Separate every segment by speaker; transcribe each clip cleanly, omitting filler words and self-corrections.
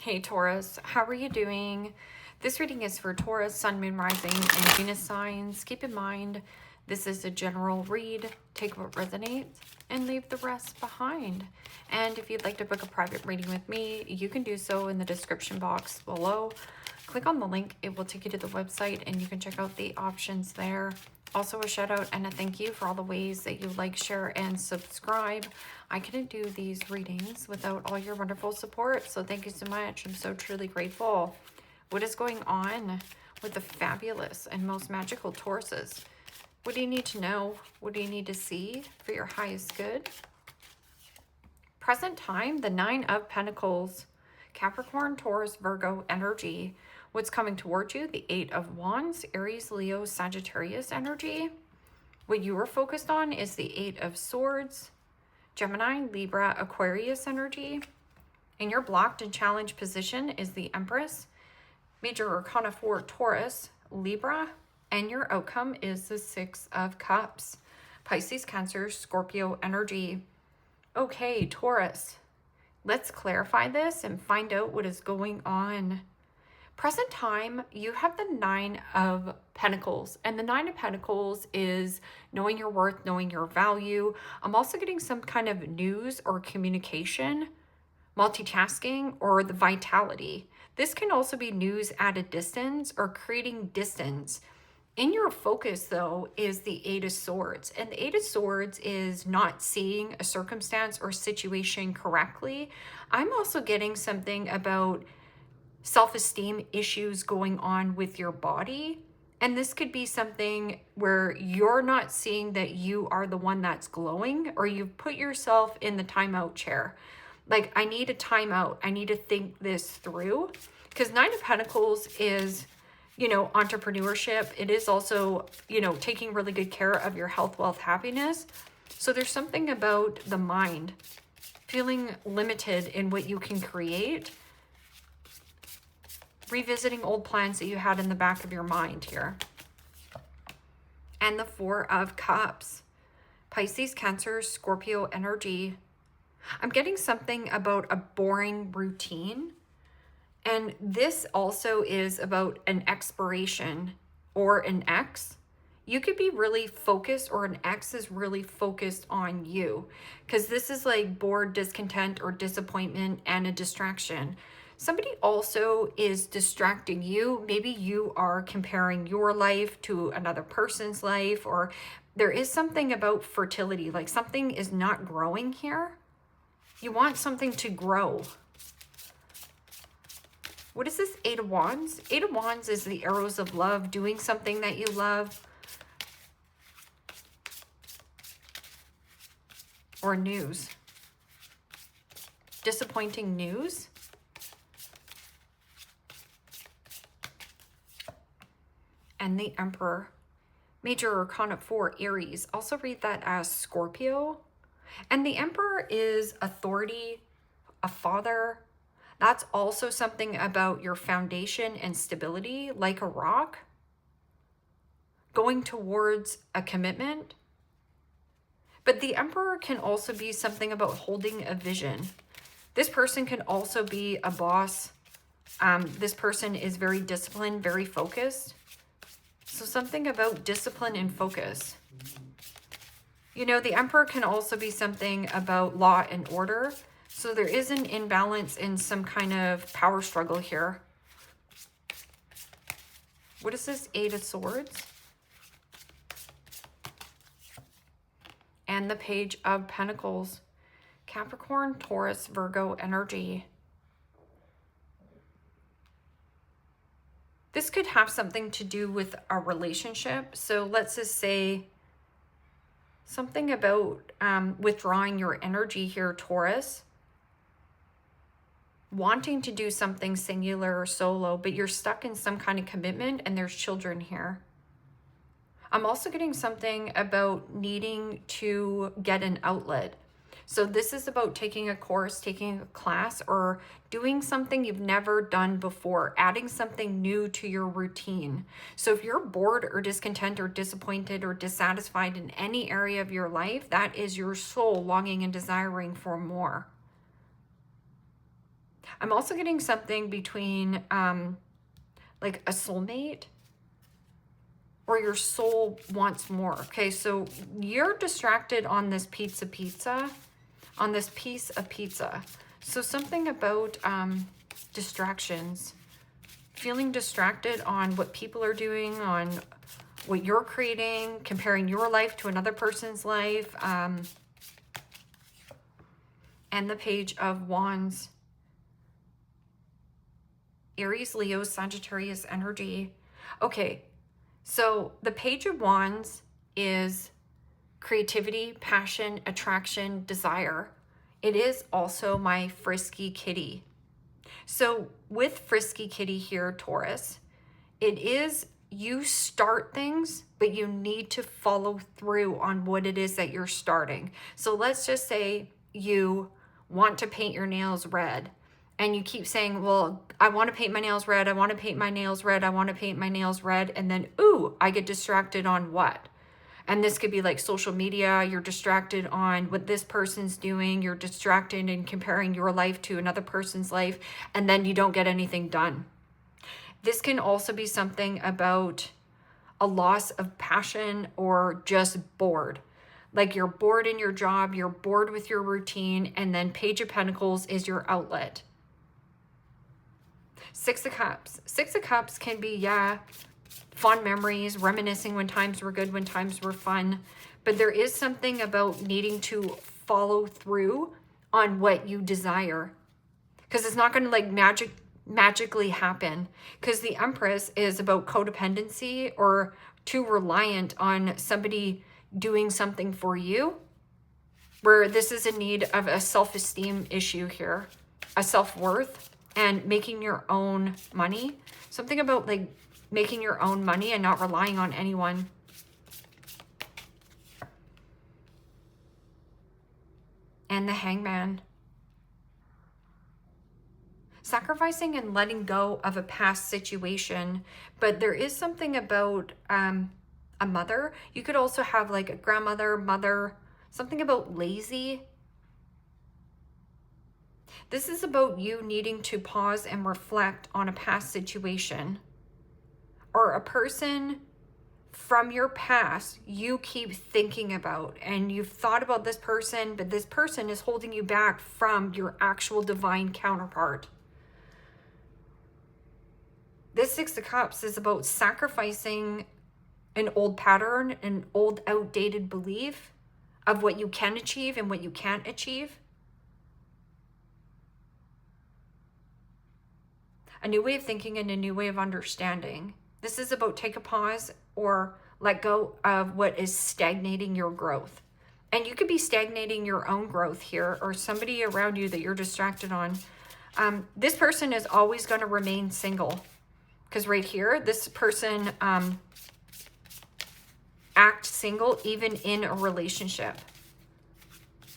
Speaker 1: Hey Taurus, how are you doing? This reading is for Taurus, Sun, Moon, Rising, and Venus signs. Keep in mind, this is a general read. Take what resonates and leave the rest behind. And if you'd like to book a private reading with me, you can do so in the description box below. Click on the link, it will take you to the website and you can check out the options there. Also a shout out and a thank you for all the ways that you like, share, and subscribe. I couldn't do these readings without all your wonderful support, so thank you so much. I'm so truly grateful. What is going on with the fabulous and most magical Tauruses? What do you need to know? What do you need to see for your highest good? Present time, the Nine of Pentacles, Capricorn, Taurus, Virgo energy. What's coming towards you? The Eight of Wands, Aries, Leo, Sagittarius energy. What you are focused on is the Eight of Swords, Gemini, Libra, Aquarius energy. And your blocked and challenged position is the Empress, Major Arcana 4, Taurus, Libra, and your outcome is the Six of Cups, Pisces, Cancer, Scorpio energy. Okay, Taurus, let's clarify this and find out what is going on. Present time, you have the Nine of Pentacles, and the Nine of Pentacles is knowing your worth, knowing your value. I'm also getting some kind of news or communication, multitasking, or the vitality. This can also be news at a distance or creating distance. In your focus, though, is the Eight of Swords, and the Eight of Swords is not seeing a circumstance or situation correctly. I'm also getting something about self-esteem issues going on with your body. And this could be something where you're not seeing that you are the one that's glowing, or you've put yourself in the timeout chair. Like, I need a timeout. I need to think this through. Because Nine of Pentacles is, you know, entrepreneurship. It is also, you know, taking really good care of your health, wealth, happiness. So there's something about the mind feeling limited in what you can create. Revisiting old plans that you had in the back of your mind here. And the Four of Cups, Pisces, Cancer, Scorpio energy. I'm getting something about a boring routine. And this also is about an expiration or an ex. You could be really focused, or an ex is really focused on you. Because this is like bored, discontent, or disappointment and a distraction. Somebody also is distracting you. Maybe you are comparing your life to another person's life, or there is something about fertility, like something is not growing here. You want something to grow. What is this Eight of Wands? Eight of Wands is the arrows of love, doing something that you love. Or news. Disappointing news. And the Emperor, Major Arcana 4, Aries. Also read that as Scorpio. And the Emperor is authority, a father. That's also something about your foundation and stability, like a rock. Going towards a commitment. But the Emperor can also be something about holding a vision. This person can also be a boss. This person is very disciplined, very focused. So something about discipline and focus. You know, the Emperor can also be something about law and order. So there is an imbalance in some kind of power struggle here. What is this Eight of Swords? And the Page of Pentacles. Capricorn, Taurus, Virgo energy. This could have something to do with a relationship. So let's just say something about withdrawing your energy here, Taurus. Wanting to do something singular or solo, but you're stuck in some kind of commitment and there's children here. I'm also getting something about needing to get an outlet. So this is about taking a course, taking a class, or doing something you've never done before, adding something new to your routine. So if you're bored or discontent or disappointed or dissatisfied in any area of your life, that is your soul longing and desiring for more. I'm also getting something between like a soulmate or your soul wants more. Okay, so you're distracted on this piece of pizza. So something about distractions. Feeling distracted on what people are doing, on what you're creating, comparing your life to another person's life. And the Page of Wands. Aries, Leo, Sagittarius energy. Okay, so the Page of Wands is creativity, passion, attraction, desire. It is also my frisky kitty. So with frisky kitty here, Taurus, it is you start things, but you need to follow through on what it is that you're starting. So let's just say you want to paint your nails red and you keep saying, well, I want to paint my nails red. I want to paint my nails red. I want to paint my nails red. And then, ooh, I get distracted on what? And this could be like social media. You're distracted on what this person's doing. You're distracted in comparing your life to another person's life. And then you don't get anything done. This can also be something about a loss of passion or just bored. Like you're bored in your job, you're bored with your routine, and then Page of Pentacles is your outlet. Six of Cups. Six of Cups can be, yeah, fun memories, reminiscing when times were good, when times were fun. But there is something about needing to follow through on what you desire. Because it's not going to like magically happen. Because the Empress is about codependency or too reliant on somebody doing something for you. Where this is a need of a self-esteem issue here. A self-worth and making your own money. Something about like making your own money and not relying on anyone. And the Hangman. Sacrificing and letting go of a past situation. But there is something about a mother. You could also have like a grandmother, mother, something about lazy. This is about you needing to pause and reflect on a past situation. Or a person from your past you keep thinking about, and you've thought about this person, but this person is holding you back from your actual divine counterpart. This Six of Cups is about sacrificing an old pattern, an old outdated belief of what you can achieve and what you can't achieve. A new way of thinking and a new way of understanding. This is about take a pause or let go of what is stagnating your growth. And you could be stagnating your own growth here, or somebody around you that you're distracted on. This person is always going to remain single. Because right here, this person acts single even in a relationship.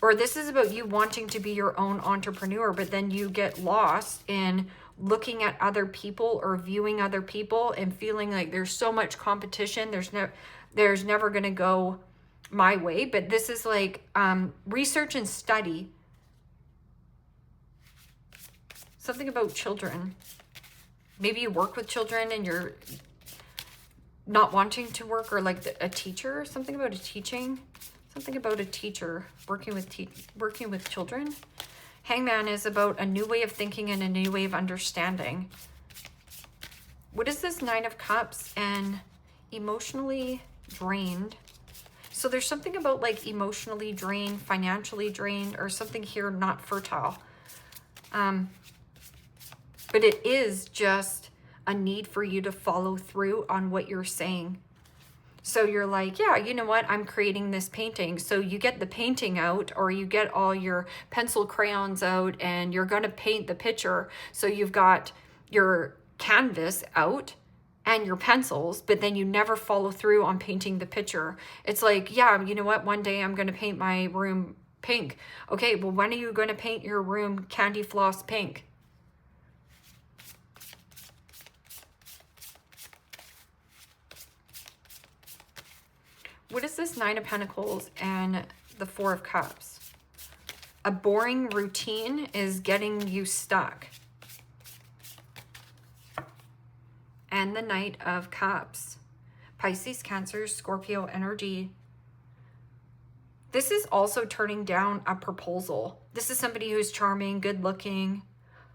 Speaker 1: Or this is about you wanting to be your own entrepreneur, but then you get lost in looking at other people or viewing other people and feeling like there's so much competition. There's never going to go my way. But this is like research and study. Something about children. Maybe you work with children and you're not wanting to work, or like a teacher, something about a teaching. Something about a teacher working with children. Hangman is about a new way of thinking and a new way of understanding. What is this Nine of Cups and emotionally drained? So there's something about like emotionally drained, financially drained, or something here not fertile. But it is just a need for you to follow through on what you're saying. So you're like, yeah, you know what? I'm creating this painting. So you get the painting out, or you get all your pencil crayons out and you're going to paint the picture. So you've got your canvas out and your pencils, but then you never follow through on painting the picture. It's like, yeah, you know what? One day I'm going to paint my room pink. Okay, well, when are you going to paint your room candy floss pink? What is this Nine of Pentacles and the Four of Cups? A boring routine is getting you stuck. and the Knight of Cups. Pisces, Cancer, Scorpio energy. This is also turning down a proposal. This is somebody who's charming, good looking,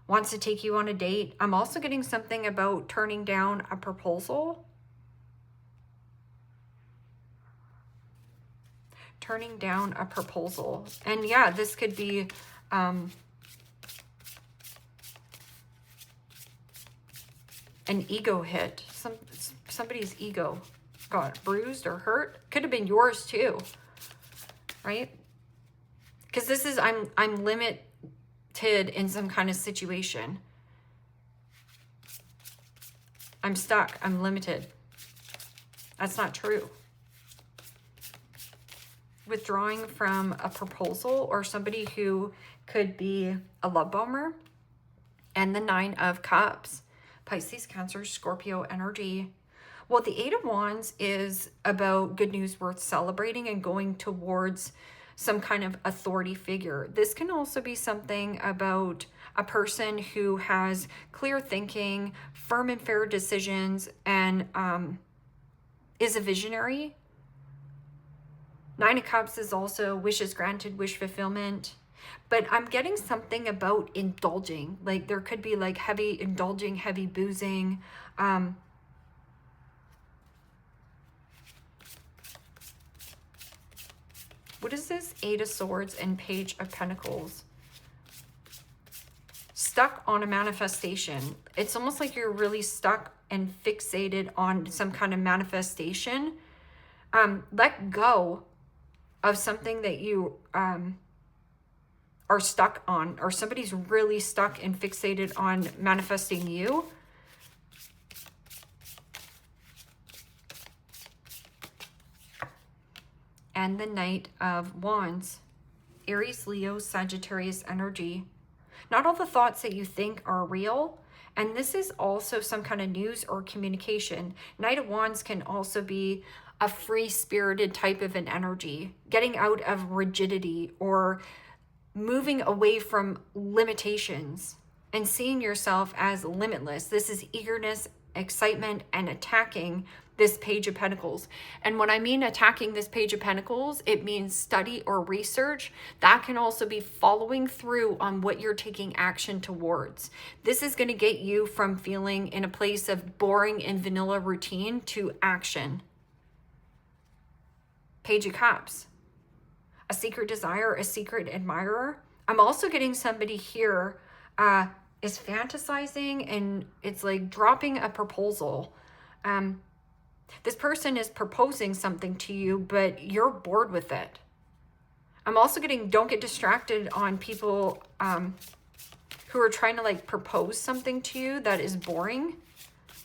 Speaker 1: wants to take you on a date. I'm also getting something about turning down a proposal. Turning down a proposal. And yeah, this could be an ego hit. Somebody's ego got bruised or hurt. Could have been yours too, right? Because this is, I'm limited in some kind of situation. I'm stuck. I'm limited. That's not true. Withdrawing from a proposal or somebody who could be a love bomber. And the Nine of Cups. Pisces, Cancer, Scorpio energy. Well, the Eight of Wands is about good news worth celebrating and going towards some kind of authority figure. This can also be something about a person who has clear thinking, firm and fair decisions, and is a visionary. Nine of Cups is also wishes granted, wish fulfillment. But I'm getting something about indulging. Like there could be like heavy indulging, heavy boozing. What is this? Eight of Swords and Page of Pentacles. Stuck on a manifestation. It's almost like you're really stuck and fixated on some kind of manifestation. Let go of something that you are stuck on, or somebody's really stuck and fixated on manifesting you. And the Knight of Wands. Aries, Leo, Sagittarius energy. Not all the thoughts that you think are real. And this is also some kind of news or communication. Knight of Wands can also be a free-spirited type of an energy. Getting out of rigidity or moving away from limitations and seeing yourself as limitless. This is eagerness, excitement, and attacking this Page of Pentacles. And when I mean attacking this Page of Pentacles, it means study or research. That can also be following through on what you're taking action towards. This is going to get you from feeling in a place of boring and vanilla routine to action. Page of Cups. A secret desire, a secret admirer. I'm also getting somebody here is fantasizing, and it's like dropping a proposal. This person is proposing something to you, but you're bored with it. I'm also getting, don't get distracted on people who are trying to like propose something to you that is boring.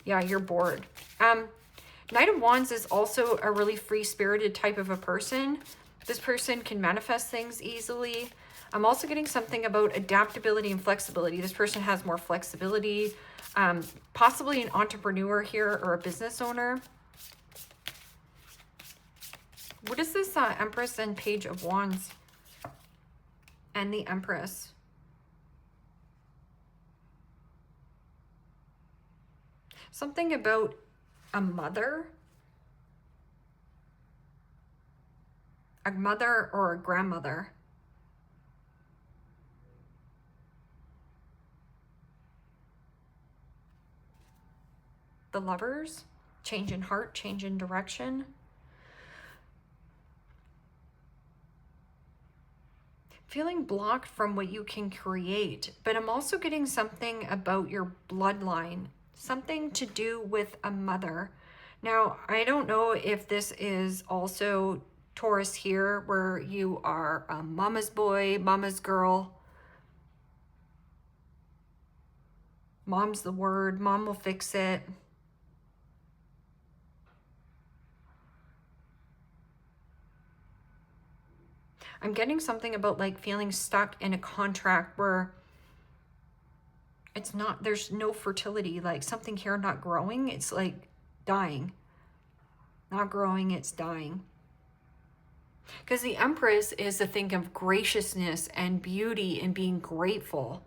Speaker 1: Yeah, you're bored. Knight of Wands is also a really free-spirited type of a person. This person can manifest things easily. I'm also getting something about adaptability and flexibility. This person has more flexibility, possibly an entrepreneur here or a business owner. What is this Empress and Page of Wands? And the Empress. Something about a mother or a grandmother. The Lovers, change in heart, change in direction. Feeling blocked from what you can create, but I'm also getting something about your bloodline, something to do with a mother. Now, I don't know if this is also Taurus here, where you are a mama's boy, mama's girl. Mom's the word, mom will fix it. I'm getting something about like feeling stuck in a contract where it's not, there's no fertility, like something here not growing. It's like dying. Not growing, it's dying. Because the Empress is a thing of graciousness and beauty and being grateful.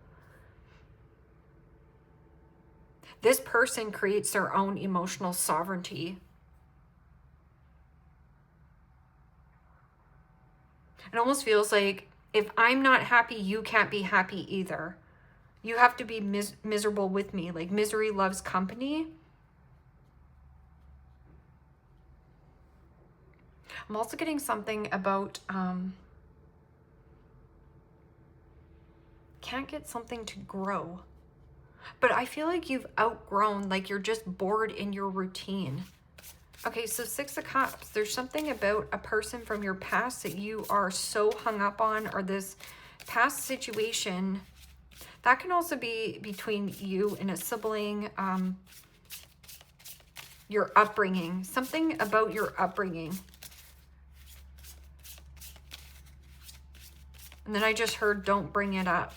Speaker 1: This person creates their own emotional sovereignty. It almost feels like if I'm not happy, you can't be happy either. You have to be miserable with me. Like misery loves company. I'm also getting something about can't get something to grow. But I feel like you've outgrown, like you're just bored in your routine. Okay, so Six of Cups. There's something about a person from your past that you are so hung up on, or this past situation. That can also be between you and a sibling, your upbringing, something about your upbringing. And then I just heard, don't bring it up.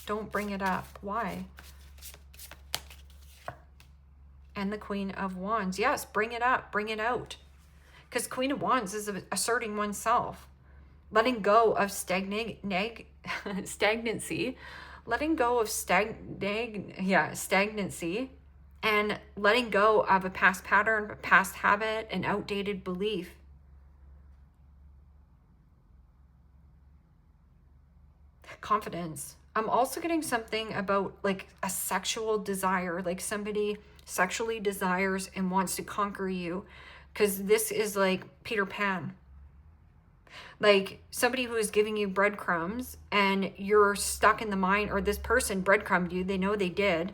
Speaker 1: Don't bring it up. Why? And the Queen of Wands. Yes, bring it up. Bring it out. Because Queen of Wands is asserting oneself. Letting go of stagnancy. Letting go of stagnancy. And letting go of a past pattern, past habit, an outdated belief. Confidence. I'm also getting something about like a sexual desire, like somebody sexually desires and wants to conquer you, because this is like Peter Pan. Like somebody who is giving you breadcrumbs and you're stuck in the mind, or this person breadcrumbed you, they know they did,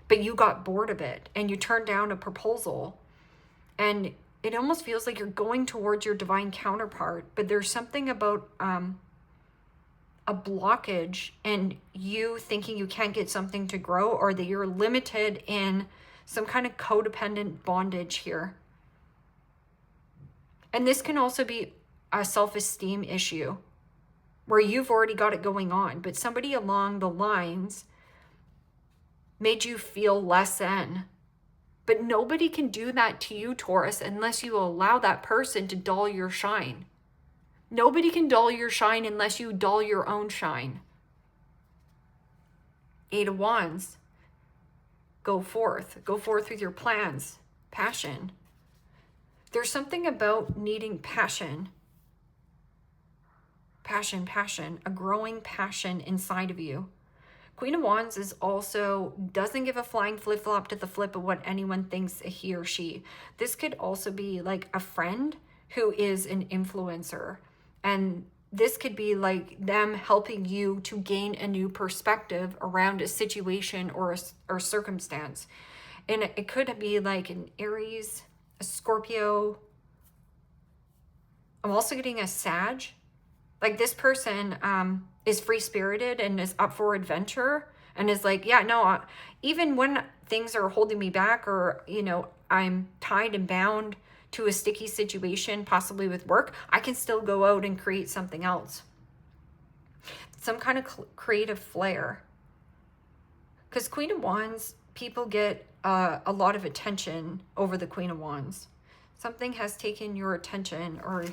Speaker 1: but you got bored of it and you turned down a proposal. And it almost feels like you're going towards your divine counterpart, but there's something about a blockage and you thinking you can't get something to grow, or that you're limited in some kind of codependent bondage here. And this can also be a self-esteem issue where you've already got it going on, but somebody along the lines made you feel less than. But nobody can do that to you, Taurus, unless you allow that person to dull your shine. Nobody can dull your shine unless you dull your own shine. Eight of Wands. Go forth. Go forth with your plans. Passion. There's something about needing passion. Passion, passion. A growing passion inside of you. Queen of Wands is also doesn't give a flying flip-flop to the flip of what anyone thinks he or she. This could also be like a friend who is an influencer. And this could be like them helping you to gain a new perspective around a situation or circumstance. And it could be like an Aries, a Scorpio. I'm also getting a Sag. Like this person is free-spirited and is up for adventure and is like, yeah, no, even when things are holding me back, or, you know, I'm tied and bound to a sticky situation, possibly with work, I can still go out and create something else. Some kind of creative flair. Because Queen of Wands, people get a lot of attention over the Queen of Wands. Something has taken your attention, or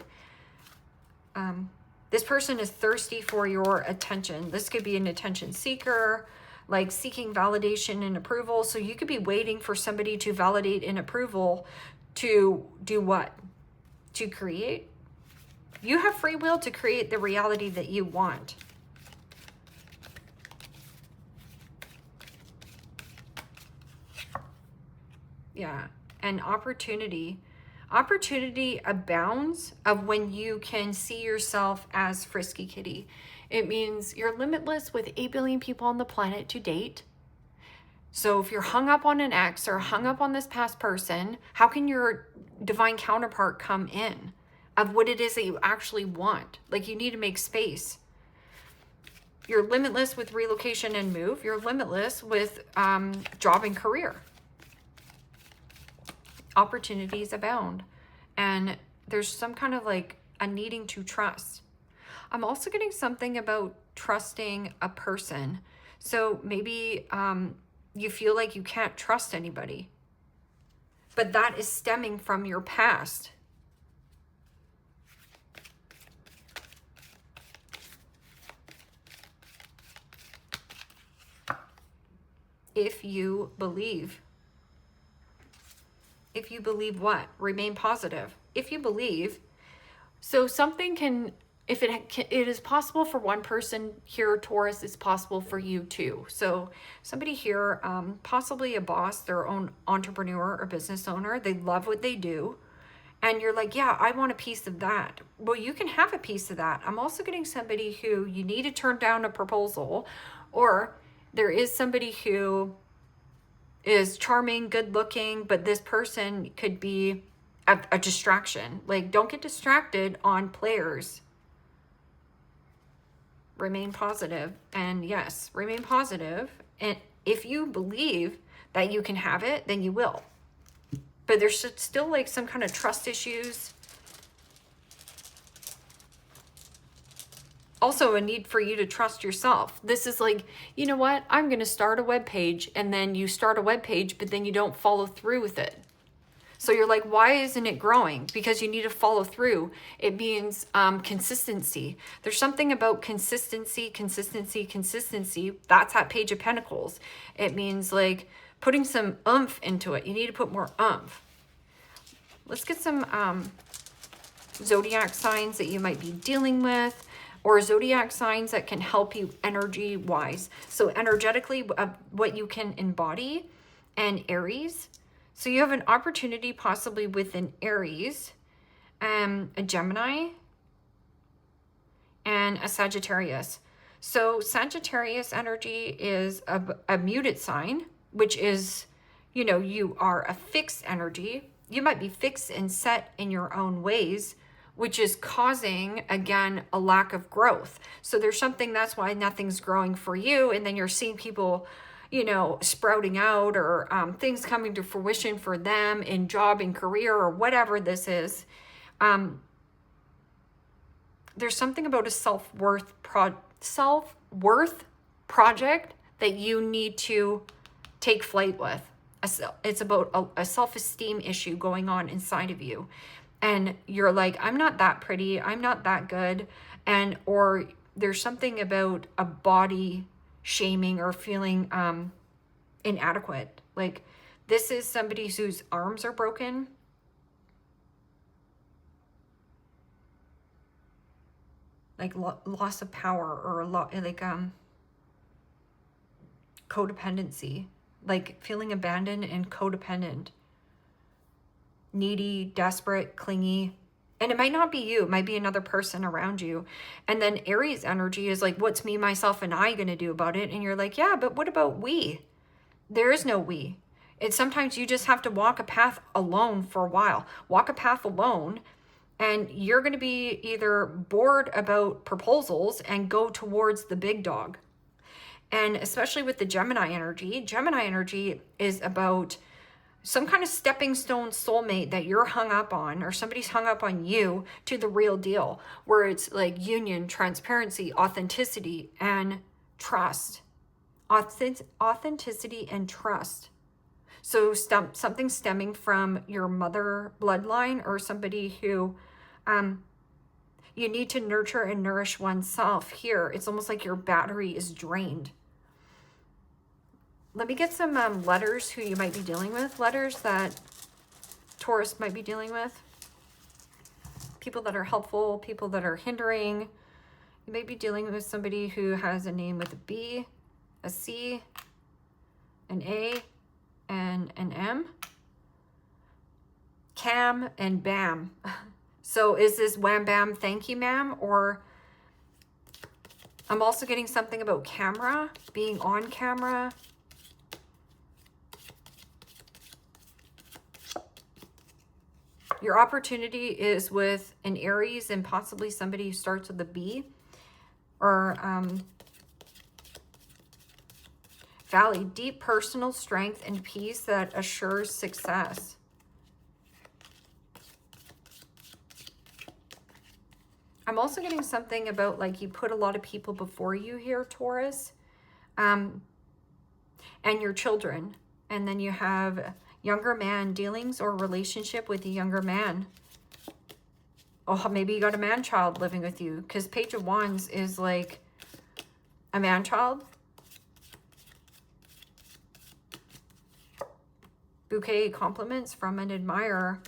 Speaker 1: this person is thirsty for your attention. This could be an attention seeker, like seeking validation and approval. So you could be waiting for somebody to validate and approval to do what? To create. You have free will to create the reality that you want. Yeah, and opportunity. Opportunity abounds of when you can see yourself as Frisky Kitty. It means you're limitless with 8 billion people on the planet to date. So if you're hung up on an ex or hung up on this past person, how can your divine counterpart come in of what it is that you actually want? Like, you need to make space. You're limitless with relocation and move. You're limitless with job and career. Opportunities abound. And there's some kind of like a needing to trust. I'm also getting something about trusting a person. So maybe you feel like you can't trust anybody, but that is stemming from your past. If you believe. If you believe what? Remain positive. If you believe, so something can, if it is possible for one person here, Taurus, it's possible for you too. So somebody here, possibly a boss, their own entrepreneur or business owner, they love what they do. And you're like, yeah, I want a piece of that. Well, you can have a piece of that. I'm also getting somebody who you need to turn down a proposal, or there is somebody who is charming, good looking, but this person could be a distraction. Like, don't get distracted on players. Remain positive. And yes, remain positive. And if you believe that you can have it, then you will. But there's still like some kind of trust issues. Also a need for you to trust yourself. This is like, you know what? I'm going to start a web page, and then you start a web page, but then you don't follow through with it. So you're like, why isn't it growing? Because you need to follow through. It means consistency. There's something about consistency. That's that Page of Pentacles. It means like putting some oomph into it. You need to put more oomph. Let's get some zodiac signs that you might be dealing with, or zodiac signs that can help you energy-wise. So energetically, what you can embody, and Aries. So you have an opportunity possibly with an Aries, a Gemini, and a Sagittarius. So Sagittarius energy is a muted sign, which is, you know, you are a fixed energy. You might be fixed and set in your own ways, which is causing, again, a lack of growth. So there's something, that's why nothing's growing for you. And then you're seeing people, you know, sprouting out, or things coming to fruition for them in job and career, or whatever this is. There's something about a self-worth project that you need to take flight with. It's about a self-esteem issue going on inside of you. And you're like, I'm not that pretty, I'm not that good. And, or there's something about a body shaming or feeling inadequate. Like, this is somebody whose arms are broken. Like loss of power, or like codependency, like feeling abandoned and codependent. Needy, desperate, clingy. And it might not be you, it might be another person around you. And then Aries energy is like, what's me, myself, and I gonna do about it? And you're like, yeah, but what about we? There is no we. It's sometimes you just have to walk a path alone for a while. Walk a path alone, and you're gonna be either bored about proposals and go towards the big dog. And especially with the Gemini energy is about some kind of stepping stone soulmate that you're hung up on, or somebody's hung up on you, to the real deal, where it's like union, transparency, authenticity, and trust. Authenticity and trust. So something stemming from your mother bloodline, or somebody who you need to nurture and nourish oneself here. It's almost like your battery is drained. Let me get some letters who you might be dealing with. Letters that Taurus might be dealing with. People that are helpful, people that are hindering. You may be dealing with somebody who has a name with a B, a C, an A, and an M. Cam and Bam. So is this wham bam thank you ma'am? Or I'm also getting something about camera, being on camera. Your opportunity is with an Aries, and possibly somebody who starts with a B, or Valley, deep personal strength and peace that assures success. I'm also getting something about like you put a lot of people before you here, Taurus, and your children. And then you have younger man dealings or relationship with a younger man. Oh, maybe you got a man-child living with you, because Page of Wands is like a man-child. Bouquet compliments from an admirer.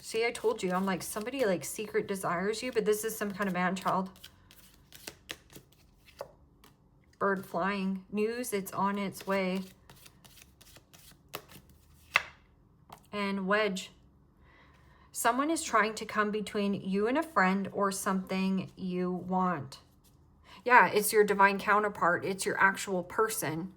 Speaker 1: See, I told you, I'm like, somebody like secret desires you, but this is some kind of man-child. Bird flying. News, it's on its way. And wedge. Someone is trying to come between you and a friend or something you want. Yeah, it's your divine counterpart. It's your actual person.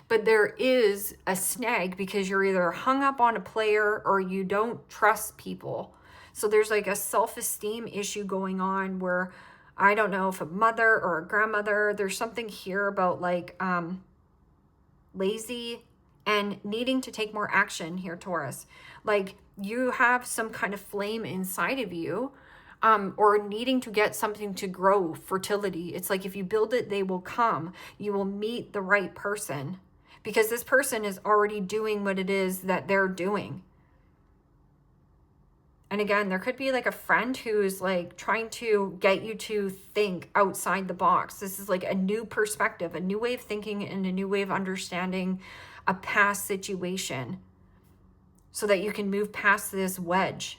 Speaker 1: But there is a snag because you're either hung up on a player or you don't trust people. So there's like a self-esteem issue going on where I don't know if a mother or a grandmother, there's something here about like lazy and needing to take more action here, Taurus. Like you have some kind of flame inside of you, or needing to get something to grow, fertility. It's like if you build it, they will come. You will meet the right person because this person is already doing what it is that they're doing. And again, there could be like a friend who's like trying to get you to think outside the box. This is like a new perspective, a new way of thinking and a new way of understanding a past situation so that you can move past this wedge.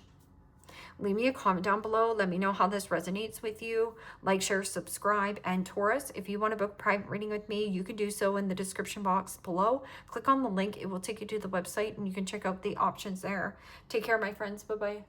Speaker 1: Leave me a comment down below. Let me know how this resonates with you. Like, share, subscribe. And Taurus, if you want to book a private reading with me, you can do so in the description box below. Click on the link. It will take you to the website and you can check out the options there. Take care, my friends. Bye-bye.